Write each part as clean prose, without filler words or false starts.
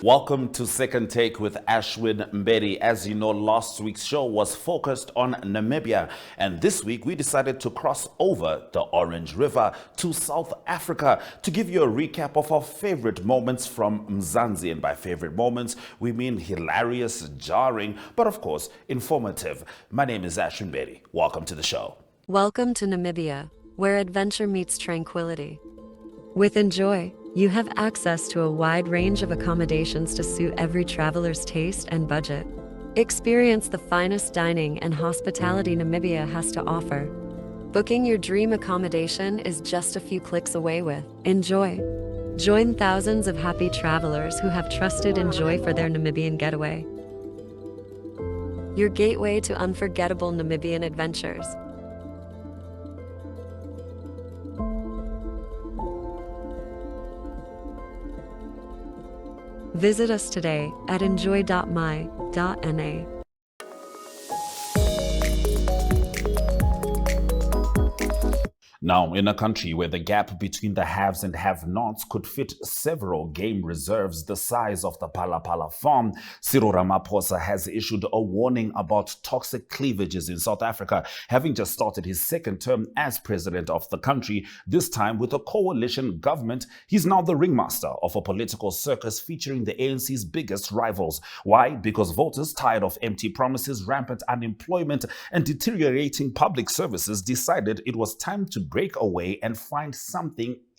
Welcome to Second Take with Ashwin Mbedi. As you know, last week's show was focused on Namibia, and this week we decided to cross over the Orange River to South Africa to give you a recap of our favorite moments from Mzansi. And by favorite moments, we mean hilarious, jarring, but of course, informative. My name is Ashwin Mbedi. Welcome to the show. Welcome to Namibia, where adventure meets tranquility. With Enjoy, you have access to a wide range of accommodations to suit every traveler's taste and budget. Experience the finest dining and hospitality Namibia has to offer. Booking your dream accommodation is just a few clicks away with Enjoy. Join thousands of happy travelers who have trusted Enjoy for their Namibian getaway. Your gateway to unforgettable Namibian adventures. Visit us today at enjoy.my.na. Now, in a country where the gap between the haves and have-nots could fit several game reserves the size of the Pala Pala farm, Cyril Ramaphosa has issued a warning about toxic cleavages in South Africa, having just started his second term as president of the country. This time with a coalition government, he's now the ringmaster of a political circus featuring the ANC's biggest rivals. Why? Because voters, tired of empty promises, rampant unemployment, and deteriorating public services, decided it was time to break away and find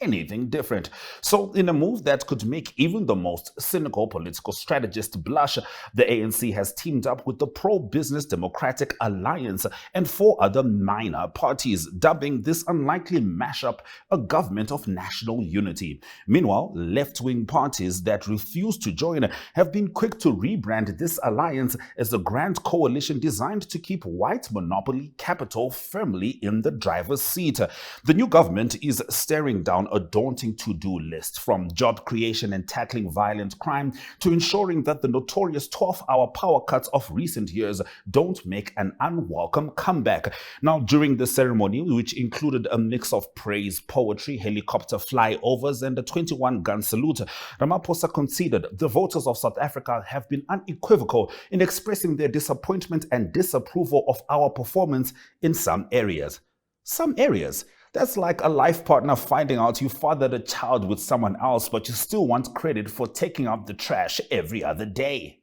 anything different. So in a move that could make even the most cynical political strategist blush, the ANC has teamed up with the pro-business Democratic Alliance and 4 other minor parties, dubbing this unlikely mashup a government of national unity. Meanwhile, left-wing parties that refuse to join have been quick to rebrand this alliance as a grand coalition designed to keep white monopoly capital firmly in the driver's seat. The new government is staring down a daunting to-do list, from job creation and tackling violent crime to ensuring that the notorious 12-hour power cuts of recent years don't make an unwelcome comeback. Now, during the ceremony, which included a mix of praise, poetry, helicopter flyovers, and a 21-gun salute, Ramaphosa conceded the voters of South Africa have been unequivocal in expressing their disappointment and disapproval of our performance in some areas. Some areas? That's like a life partner finding out you fathered a child with someone else, but you still want credit for taking out the trash every other day.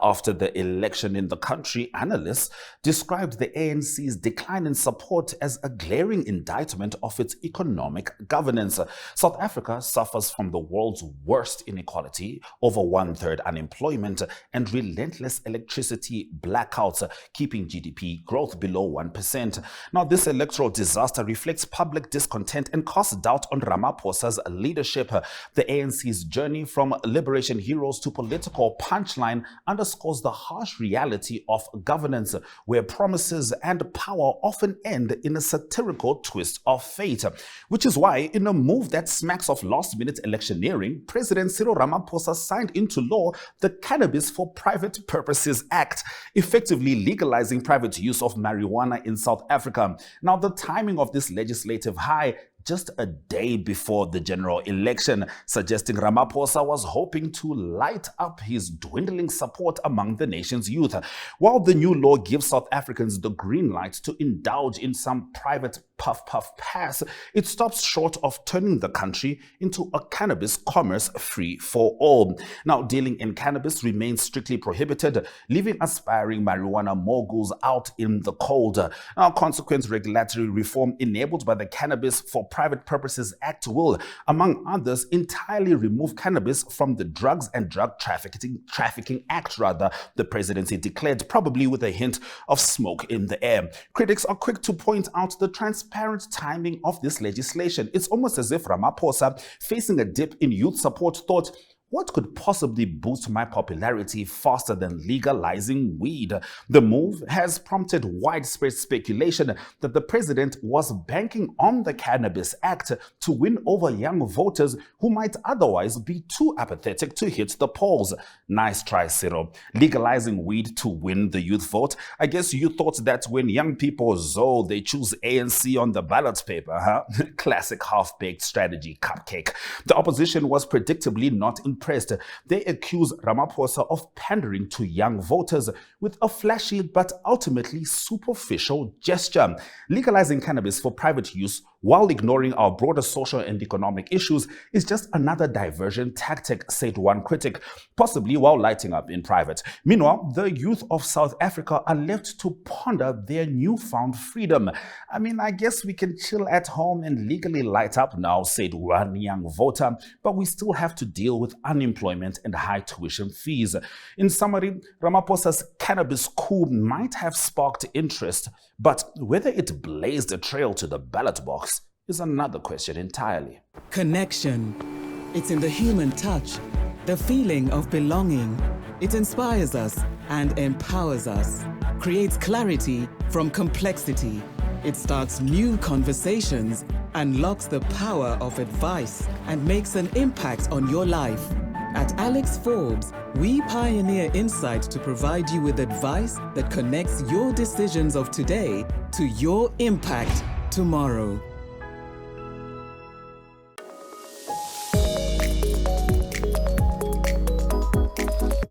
After the election in the country, analysts described the ANC's decline in support as a glaring indictment of its economic governance. South Africa suffers from the world's worst inequality, over 1/3 unemployment, and relentless electricity blackouts, keeping GDP growth below 1%. Now, this electoral disaster reflects public discontent and casts doubt on Ramaphosa's leadership. The ANC's journey from liberation heroes to political punchline underscores the harsh reality of governance, where promises and power often end in a satirical twist of fate. Which is why, in a move that smacks of last-minute electioneering, President Cyril Ramaphosa signed into law the Cannabis for Private Purposes Act, effectively legalizing private use of marijuana in South Africa. Now, the timing of this legislative high just a day before the general election, suggesting Ramaphosa was hoping to light up his dwindling support among the nation's youth. While the new law gives South Africans the green light to indulge in some private puff pass, it stops short of turning the country into a cannabis commerce free for all. Now, dealing in cannabis remains strictly prohibited, leaving aspiring marijuana moguls out in the cold. Now, consequent regulatory reform enabled by the Cannabis for Private Purposes Act will, among others, entirely remove cannabis from the Drugs and Drug Trafficking Act, the presidency declared, probably with a hint of smoke in the air. Critics are quick to point out the transparent timing of this legislation. It's almost as if Ramaphosa, facing a dip in youth support, thought, what could possibly boost my popularity faster than legalizing weed? The move has prompted widespread speculation that the president was banking on the Cannabis Act to win over young voters who might otherwise be too apathetic to hit the polls. Nice try, Cyril. Legalizing weed to win the youth vote? I guess you thought that when young people zoe, they choose ANC on the ballot paper, huh? Classic half-baked strategy cupcake. The opposition was predictably not impressed. They accused Ramaphosa of pandering to young voters with a flashy but ultimately superficial gesture. Legalizing cannabis for private use while ignoring our broader social and economic issues is just another diversion tactic, said one critic, possibly while lighting up in private. Meanwhile, the youth of South Africa are left to ponder their newfound freedom. I mean, I guess we can chill at home and legally light up now, said one young voter, but we still have to deal with unemployment and high tuition fees. In summary, Ramaphosa's cannabis coup might have sparked interest, but whether it blazed a trail to the ballot box is another question entirely. Connection. It's in the human touch, the feeling of belonging. It inspires us and empowers us, creates clarity from complexity. It starts new conversations, unlocks the power of advice, and makes an impact on your life. At Alex Forbes, we pioneer insight to provide you with advice that connects your decisions of today to your impact tomorrow.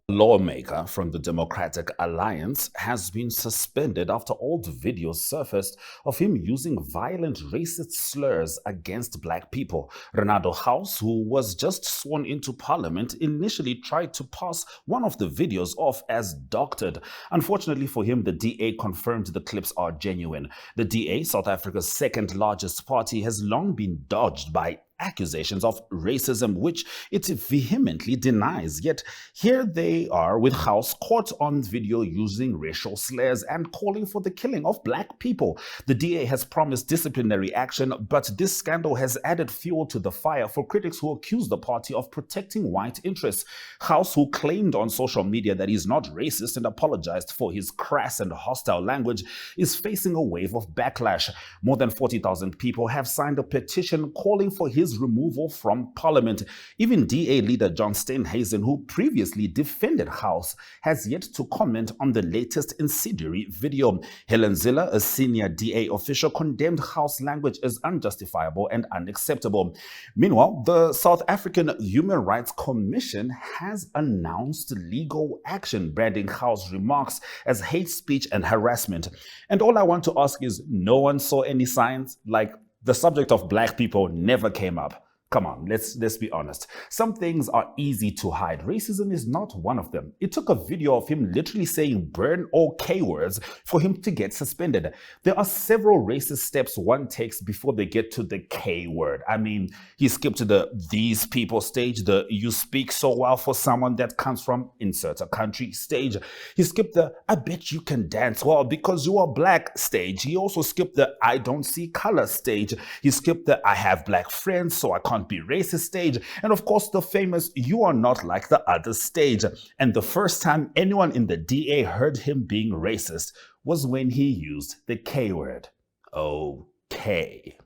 Lawmaker from the Democratic Alliance has been suspended after old videos surfaced of him using violent racist slurs against black people. Renato House, who was just sworn into parliament, initially tried to pass one of the videos off as doctored. Unfortunately for him, the DA confirmed the clips are genuine. The DA, South Africa's second largest party, has long been dodged by accusations of racism, which it vehemently denies. Yet here they are with House caught on video using racial slurs and calling for the killing of black people. The DA has promised disciplinary action, but this scandal has added fuel to the fire for critics who accuse the party of protecting white interests. House, who claimed on social media that he's not racist and apologized for his crass and hostile language, is facing a wave of backlash. More than 40,000 people have signed a petition calling for his removal from parliament. Even DA leader John Steenhuisen, who previously defended House, has yet to comment on the latest incendiary video. Helen Ziller, a senior DA official, condemned House language as unjustifiable and unacceptable. Meanwhile, the South African Human Rights Commission has announced legal action, branding House remarks as hate speech and harassment. And all I want to ask is, no one saw any signs? Like, the subject of black people never came up. Come on, let's be honest. Some things are easy to hide. Racism is not one of them. It took a video of him literally saying burn all K words for him to get suspended. There are several racist steps one takes before they get to the K word. I mean, he skipped the these people stage, the you speak so well for someone that comes from insert a country stage. He skipped the I bet you can dance well because you are black stage. He also skipped the I don't see color stage. He skipped the I have black friends so I can't be racist stage, and of course the famous you are not like the other stage. And the first time anyone in the DA heard him being racist was when he used the K word. Okay.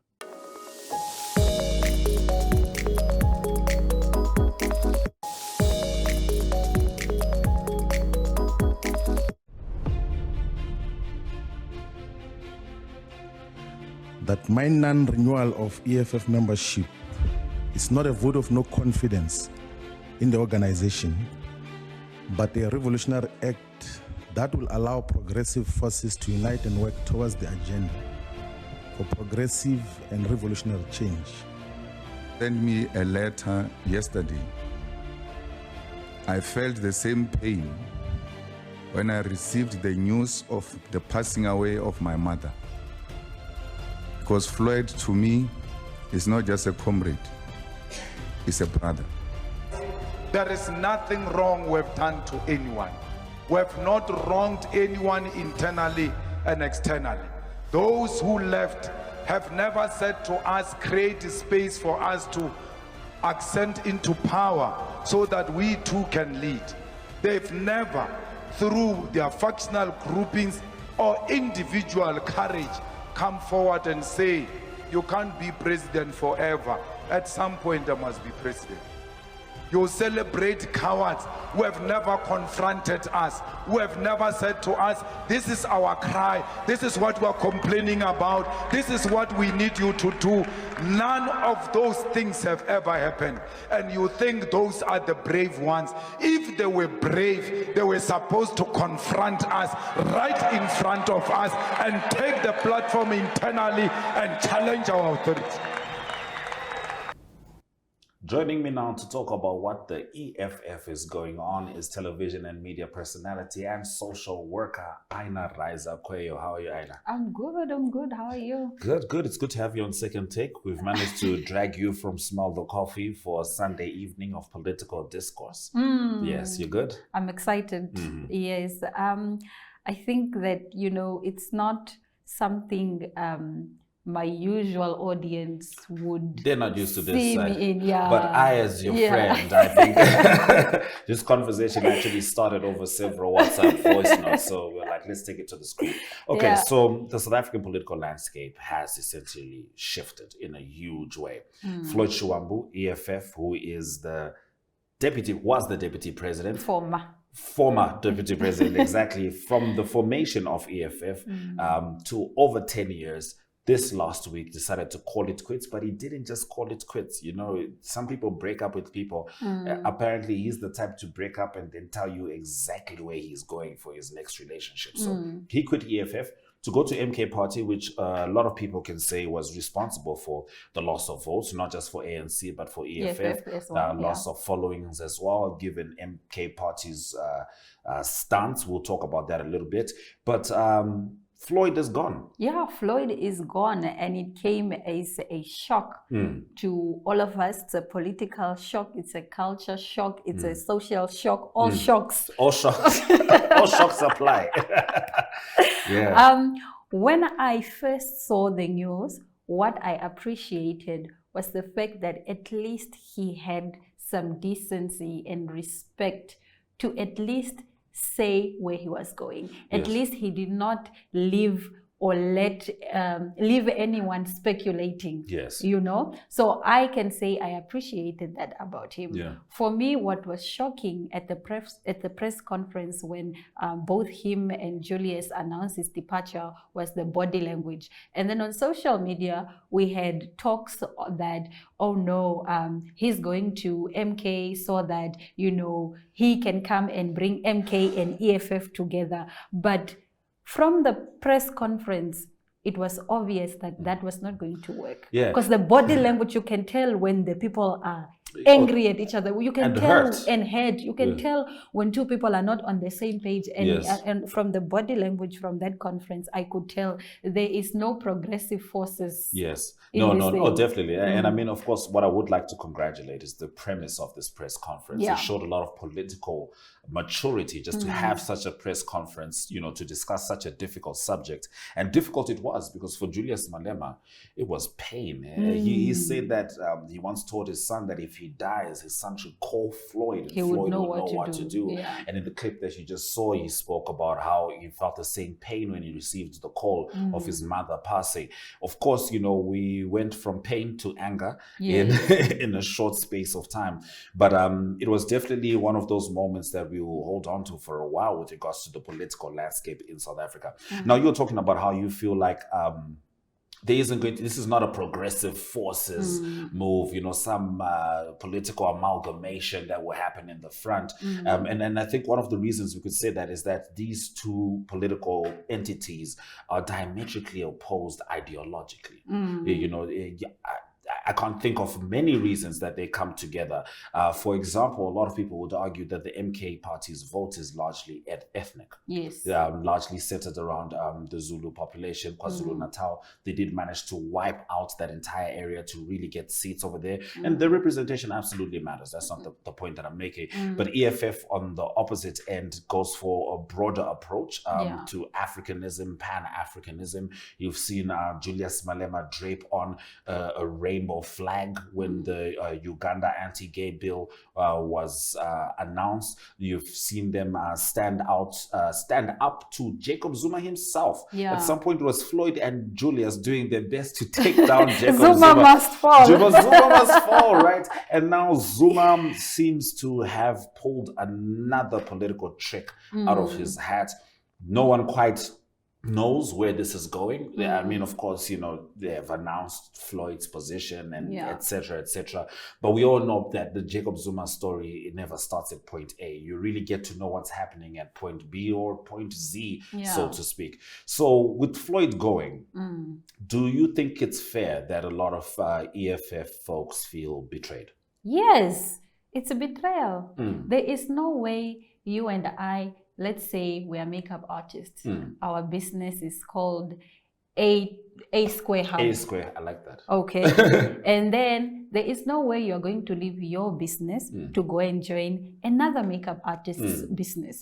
That my non-renewal of EFF membership is not a vote of no confidence in the organization, but a revolutionary act that will allow progressive forces to unite and work towards the agenda for progressive and revolutionary change. Sent me a letter yesterday. I felt the same pain when I received the news of the passing away of my mother. Because Floyd, to me, is not just a comrade, he's a brother. There is nothing wrong we've done to anyone. We have not wronged anyone internally and externally. Those who left have never said to us, create a space for us to ascend into power so that we too can lead. They've never, through their factional groupings or individual courage, come forward and say, you can't be president forever. At some point, there must be president. You celebrate cowards who have never confronted us, who have never said to us, this is our cry, this is what we're complaining about, this is what we need you to do. None of those things have ever happened. And you think those are the brave ones. If they were brave, they were supposed to confront us right in front of us and take the platform internally and challenge our authority. Joining me now to talk about what the EFF is going on is television and media personality and social worker Aina Raiza Kweyo. How are you, Aina? I'm good. How are you? Good. It's good to have you on Second Take. We've managed to drag you from Smell the Coffee for a Sunday evening of political discourse. Yes, you good? I'm excited. Yes. I think that, it's not something my usual audience would. They're not used to this see side. me in, yeah. But I, as your friend, I think this conversation actually started over several WhatsApp voice notes. So we're like, let's take it to the screen. Okay, so the South African political landscape has essentially shifted in a huge way. Floyd Shivambu, EFF, who is was the deputy president. Former deputy president, exactly, from the formation of EFF to over 10 years. This last week decided to call it quits, but he didn't just call it quits. Some people break up with people. Apparently, he's the type to break up and then tell you exactly where he's going for his next relationship. So he quit EFF to go to MK Party, which a lot of people can say was responsible for the loss of votes, not just for ANC, but for EFF, as well, loss of followings as well, given MK Party's stance. We'll talk about that a little bit. But Floyd is gone. Yeah, Floyd is gone, and it came as a shock to all of us. It's a political shock, it's a culture shock, it's a social shock, all shocks. All shocks. All shocks apply. When I first saw the news, what I appreciated was the fact that at least he had some decency and respect to at least say where he was going. At least he did not leave or leave anyone speculating. Yes. So I can say I appreciated that about him. Yeah. For me, what was shocking at the press conference when both him and Julius announced his departure was the body language. And then on social media, we had talks that, oh no, he's going to MK so that, he can come and bring MK and EFF together. But from the press conference, it was obvious that that was not going to work. Yeah. Because the body language, you can tell when the people are angry at each other. You can tell and hurt. You can tell when two people are not on the same page. And, and from the body language from that conference, I could tell there is no progressive forces. Yes. No, definitely. And I mean, of course, what I would like to congratulate is the premise of this press conference. Yeah. It showed a lot of political maturity just to have such a press conference, to discuss such a difficult subject. And difficult it was because for Julius Malema, it was pain. He said that he once told his son that if he dies, his son should call Floyd and Floyd would know what to do. Yeah. And in the clip that you just saw, he spoke about how he felt the same pain when he received the call of his mother passing. Of course, we went from pain to anger in a short space of time. But it was definitely one of those moments that we will hold on to for a while with regards to the political landscape in South Africa. Now, you're talking about how you feel like this is not a progressive forces move, some political amalgamation that will happen in the front. And I think one of the reasons we could say that is that these two political entities are diametrically opposed ideologically. I can't think of many reasons that they come together. For example, a lot of people would argue that the MK Party's vote is largely ethnic. Yes. Largely centered around the Zulu population, KwaZulu-Natal. They did manage to wipe out that entire area to really get seats over there. And the representation absolutely matters. That's not the point that I'm making. But EFF on the opposite end goes for a broader approach to Africanism, Pan-Africanism. You've seen Julius Malema drape on a range rainbow flag when the Uganda anti-gay bill was announced. You've seen them stand up to Jacob Zuma himself. Yeah. At some point, it was Floyd and Julius doing their best to take down Jacob Zuma must fall. Zuma must fall, right? And now Zuma seems to have pulled another political trick out of his hat. No one quite knows where this is going. I mean, of course, you know, they have announced Floyd's position and et cetera, but we all know that the Jacob Zuma story, it never starts at point A. You really get to know what's happening at point B or point Z, so to speak. So with Floyd going, do you think it's fair that a lot of EFF folks feel betrayed? Yes, it's a betrayal. There is no way you and I, let's say we are makeup artists. Our business is called A Square Hub. A Square, I like that. Okay. And then there is no way you're going to leave your business to go and join another makeup artist's business.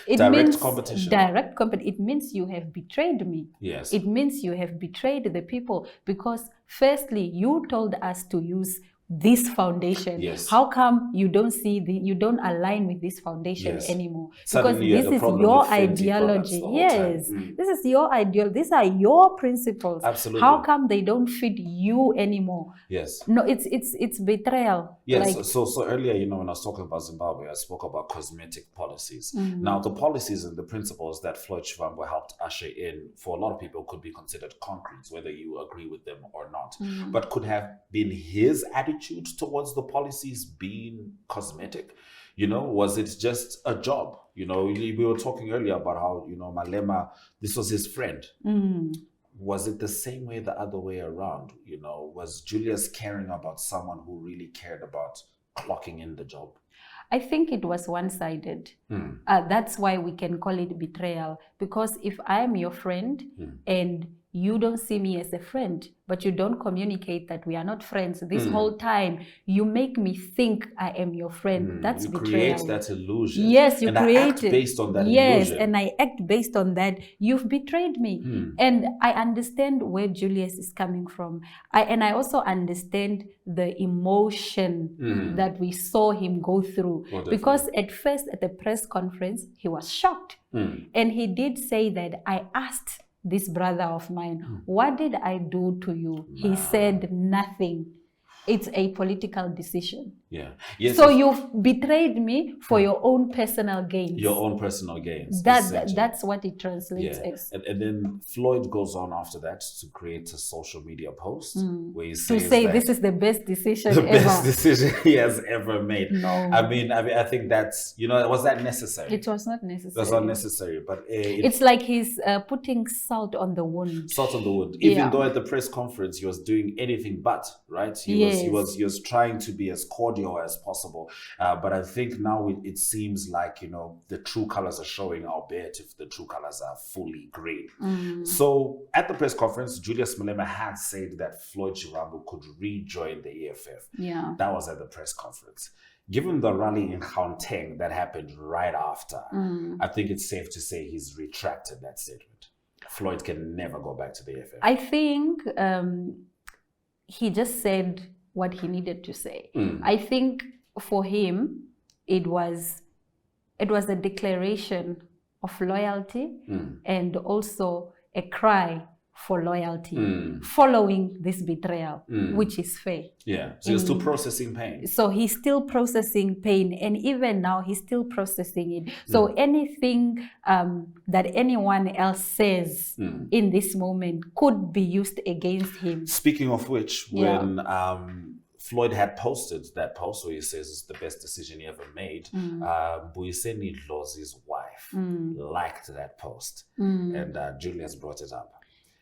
It direct means competition. Direct competition. It means you have betrayed me. Yes. It means you have betrayed the people because firstly, you told us to use this foundation. Yes. How come you don't see you don't align with this foundation anymore? Suddenly because this is your ideology. Yes. This is your ideology. These are your principles. Absolutely. How come they don't fit you anymore? Yes. No, it's betrayal. Yes. Like, so earlier, you know, when I was talking about Zimbabwe, I spoke about cosmetic policies. Now, the policies and the principles that Floyd Shivambu helped usher in, for a lot of people, could be considered concrete, whether you agree with them or not. But could have been his attitude towards the policies being cosmetic? You know, was it just a job? You know, we were talking earlier about how, you know, Malema, this was his friend. Was it the same way the other way around? You know, was Julius caring about someone who really cared about clocking in the job? I think it was one-sided. That's why we can call it betrayal. Because if I am your friend and you don't see me as a friend, but you don't communicate that we are not friends. This whole time, you make me think I am your friend. That's betrayal. You create that illusion. Yes, you and create I act it. based on that yes, illusion. and I act based on that. You've betrayed me. And I understand where Julius is coming from. I also understand the emotion that we saw him go through. Oh, because at first, at the press conference, he was shocked. And he did say that I asked this brother of mine, what did I do to you? He said nothing. It's a political decision. Yeah. Yes, so you've betrayed me for your own personal gains. Your own personal gains. That's what it translates as. And then Floyd goes on after that to create a social media post where he says to say this is the best decision the ever. best decision he has ever made. No. I mean, I think that's, you know, was that necessary? It was not necessary. It was not necessary, but it's like he's putting salt on the wound. Salt on the wound. Even though at the press conference he was doing anything but, right? He was trying to be as cordial as possible. But I think now it seems like, you know, the true colors are showing, albeit if the true colors are fully green. So at the press conference, Julius Malema had said that Floyd Shivambu could rejoin the EFF. Yeah. That was at the press conference. Given the rally in Gauteng that happened right after, I think it's safe to say he's retracted that statement. Floyd can never go back to the EFF. I think he just said what he needed to say. I think for him, it was a declaration of loyalty and also a cry for loyalty following this betrayal, which is fair. Yeah, so he's still processing pain. So he's still processing pain, and even now he's still processing it. So anything that anyone else says in this moment could be used against him. Speaking of which, when Floyd had posted that post where he says it's the best decision he ever made, Buyiseni Dlozi's wife liked that post, and Julius brought it up.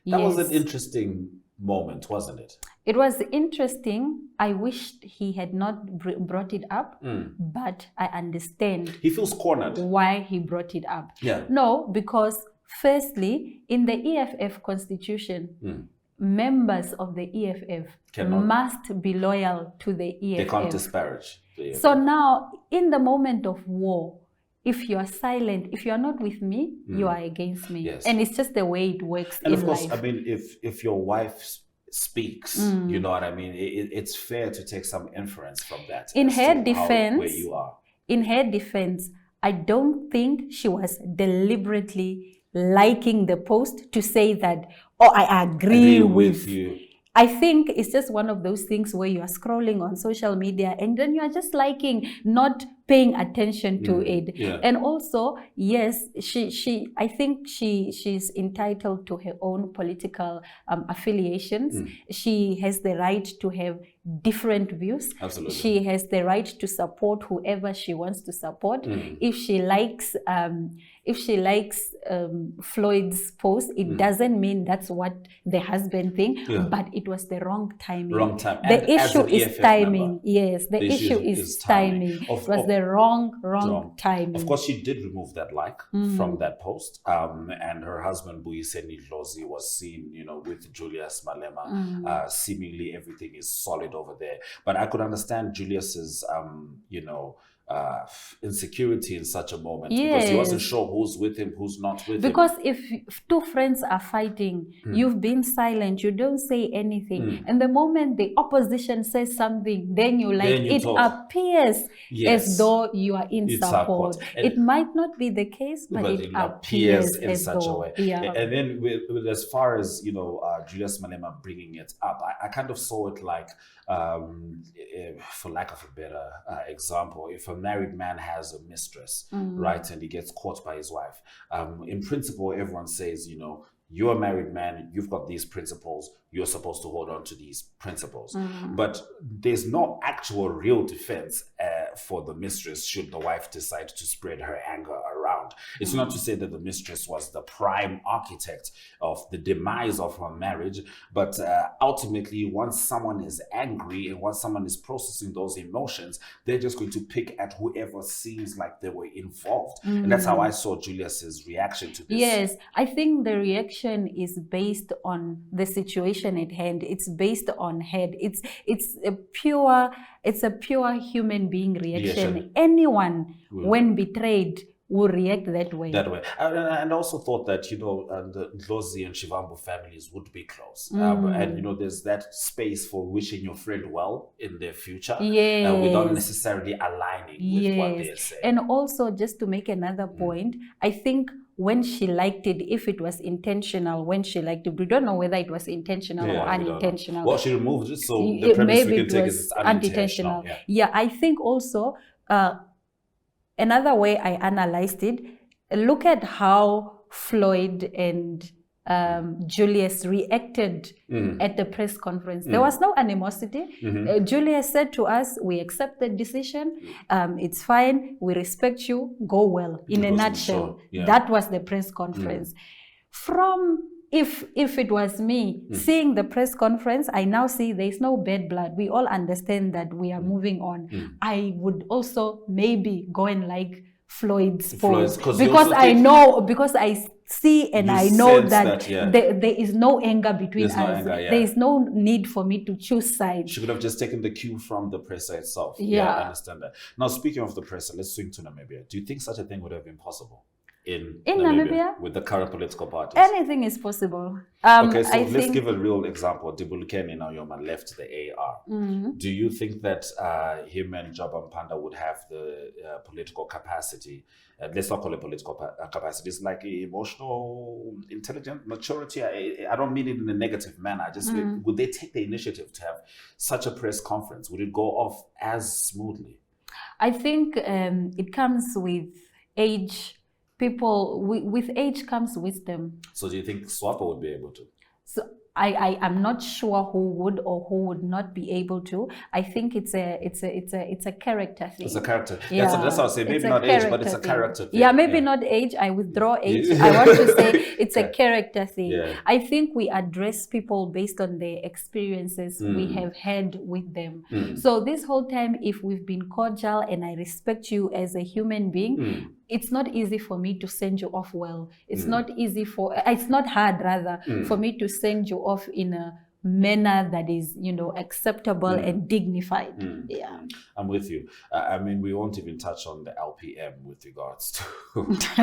That was an interesting moment, wasn't it? It was interesting. I wished he had not brought it up, but I understand. He feels cornered. Why he brought it up. Yeah. No, because firstly, in the EFF constitution, members of the EFF must be loyal to the EFF. They can't disparage the EFF. So now, in the moment of war, if you are silent, if you are not with me, you are against me. Yes. And it's just the way it works and in of course, life. I mean, if your wife speaks. You know what I mean? It's fair to take some inference from that. In as her to defense, where you are. In her defense, I don't think she was deliberately liking the post to say that, oh, I agree with you. I think it's just one of those things where you are scrolling on social media and then you are just liking, not paying attention to it. Yeah. And also, yes, I think she's entitled to her own political affiliations. She has the right to have different views. Absolutely. She has the right to support whoever she wants to support. If she likes Floyd's post, it doesn't mean that's what the husband thinks, but it was the wrong timing. Wrong time. The And as issue an is EFF timing. member, Yes, the issue is timing. It was the wrong timing. Of course, she did remove that like from that post. And her husband, Buyiseni Dlozi, was seen, with Julius Malema. Seemingly everything is solid over there. But I could understand Julius's, insecurity in such a moment, because he wasn't sure who's with him, who's not with him. Because if two friends are fighting, you've been silent, you don't say anything, and the moment the opposition says something, then it appears as though you are in support. It might not be the case, but it appears in as such though, a way. yeah. And then with as far as Julius Malema bringing it up, I kind of saw it like, for lack of a better example, if a married man has a mistress, right, and he gets caught by his wife, in principle, everyone says, you're a married man, you've got these principles, you're supposed to hold on to these principles. But there's no actual real defense for the mistress should the wife decide to spread her anger around. It's not to say that the mistress was the prime architect of the demise of her marriage, but ultimately, once someone is angry and once someone is processing those emotions, they're just going to pick at whoever seems like they were involved. And that's how I saw Julius's reaction to this. Yes, I think the reaction is based on the situation at hand. It's based on head. It's a pure human being reaction. Anyone, when betrayed, will react that way. And also thought that, the Dlozi and Shivambu families would be close. And, there's that space for wishing your friend well in their future without necessarily aligning with what they're saying. And also, just to make another point, I think when she liked it, if it was intentional, we don't know whether it was intentional or unintentional. Well, she removed it, so the premise we can take is it's unintentional. Yeah, I think also another way I analyzed it, look at how Floyd and Julius reacted at the press conference. There was no animosity. Julius said to us, we accept the decision. It's fine. We respect you. Go well. In a nutshell, that was the press conference. If it was me seeing the press conference, I now see there's no bad blood. We all understand that we are moving on. I would also maybe go and like Floyd's post because I see and I know that there is no anger between us. There is no need for me to choose sides. She could have just taken the cue from the presser itself. Yeah, I understand that. Now, speaking of the presser, let's swing to Namibia. Do you think such a thing would have been possible in Namibia with the current political parties? Anything is possible. Okay, so let's give a real example. Dibulukeni Nauyoma left the AR. Do you think that him and Jabba Mpanda would have the political capacity? Let's not call it political capacity. It's like emotional, intelligent maturity. I don't mean it in a negative manner. I just would they take the initiative to have such a press conference? Would it go off as smoothly? I think it comes with age. With age comes wisdom. So do you think Swapa would be able to? So I'm not sure who would or who would not be able to. I think it's a character thing. It's a character. Yeah, that's what I say. Maybe not age, but it's a character thing. Yeah, maybe not age. I withdraw age. I want to say it's a character thing. Yeah. I think we address people based on the experiences we have had with them. So this whole time, if we've been cordial and I respect you as a human being, it's not easy for me to send you off well. It's not hard rather for me to send you off in a manner that is, acceptable and dignified. Yeah. I'm with you. I mean, we won't even touch on the LPM with regards to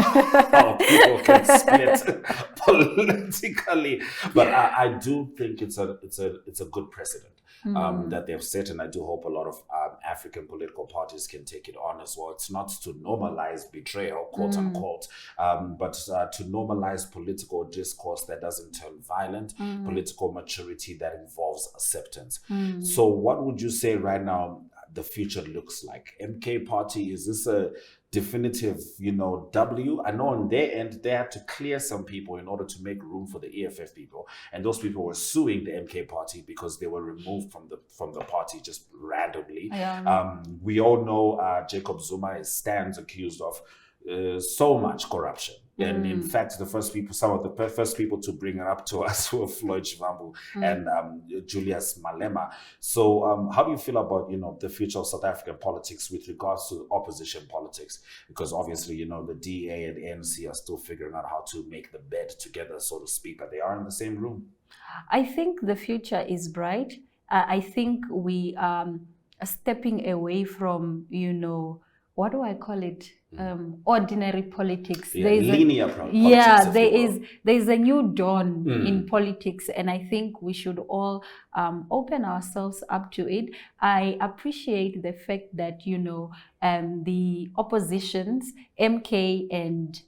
how people can split politically, but I do think it's a good precedent that they've set, and I do hope a lot of African political parties can take it on as well. It's not to normalize betrayal, quote unquote, but to normalize political discourse that doesn't turn violent, political maturity that involves acceptance. So what would you say right now the future looks like? MK party, is this a definitive, W? I know on their end, they had to clear some people in order to make room for the EFF people. And those people were suing the MK party because they were removed from the party just randomly. We all know Jacob Zuma stands accused of so much corruption. And in fact, some of the first people to bring it up to us were Floyd Shivambu and Julius Malema. So how do you feel about, the future of South African politics with regards to opposition politics? Because obviously, the DA and ANC are still figuring out how to make the bed together, so to speak, but they are in the same room. I think the future is bright. I think we are stepping away from, what do I call it? Ordinary politics. Linear politics. There is a new dawn in politics, and I think we should all open ourselves up to it. I appreciate the fact that the oppositions, MK and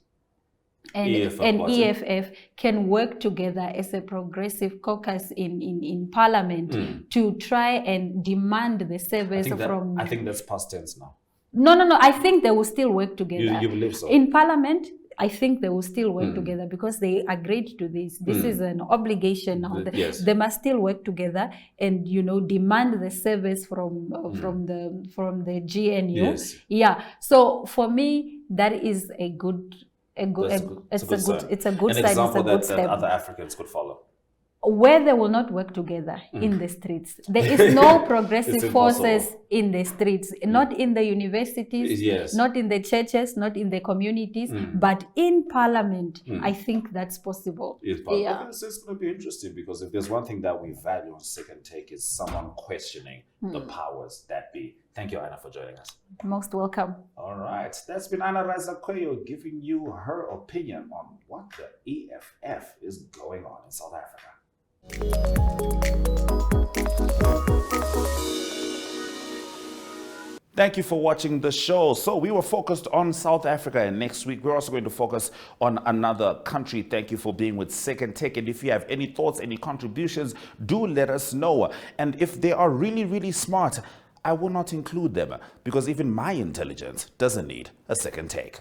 EFF can work together as a progressive caucus in Parliament to try and demand the service from. I think that's past tense now. No. I think they will still work together. You believe so? In Parliament, I think they will still work together because they agreed to this. This is an obligation now. Yes. They must still work together and demand the service from the GNU. Yes. Yeah. So for me, that is a good. It's a good An example that other Africans could follow. Where they will not work together in the streets. There is no progressive forces in the streets, not in the universities, not in the churches, not in the communities, but in Parliament. I think that's possible. It's going to be interesting because if there's one thing that we value on Second Take is someone questioning the powers that be. Thank you, Anna, for joining us. Most welcome. All right. That's been Anna Razakweyo giving you her opinion on what the EFF is going on in South Africa. Thank you for watching the show. So we were focused on South Africa, and next week we're also going to focus on another country. Thank you for being with Second Take. And if you have any thoughts, any contributions, do let us know. And if they are really, really smart, I will not include them because even my intelligence doesn't need a second take.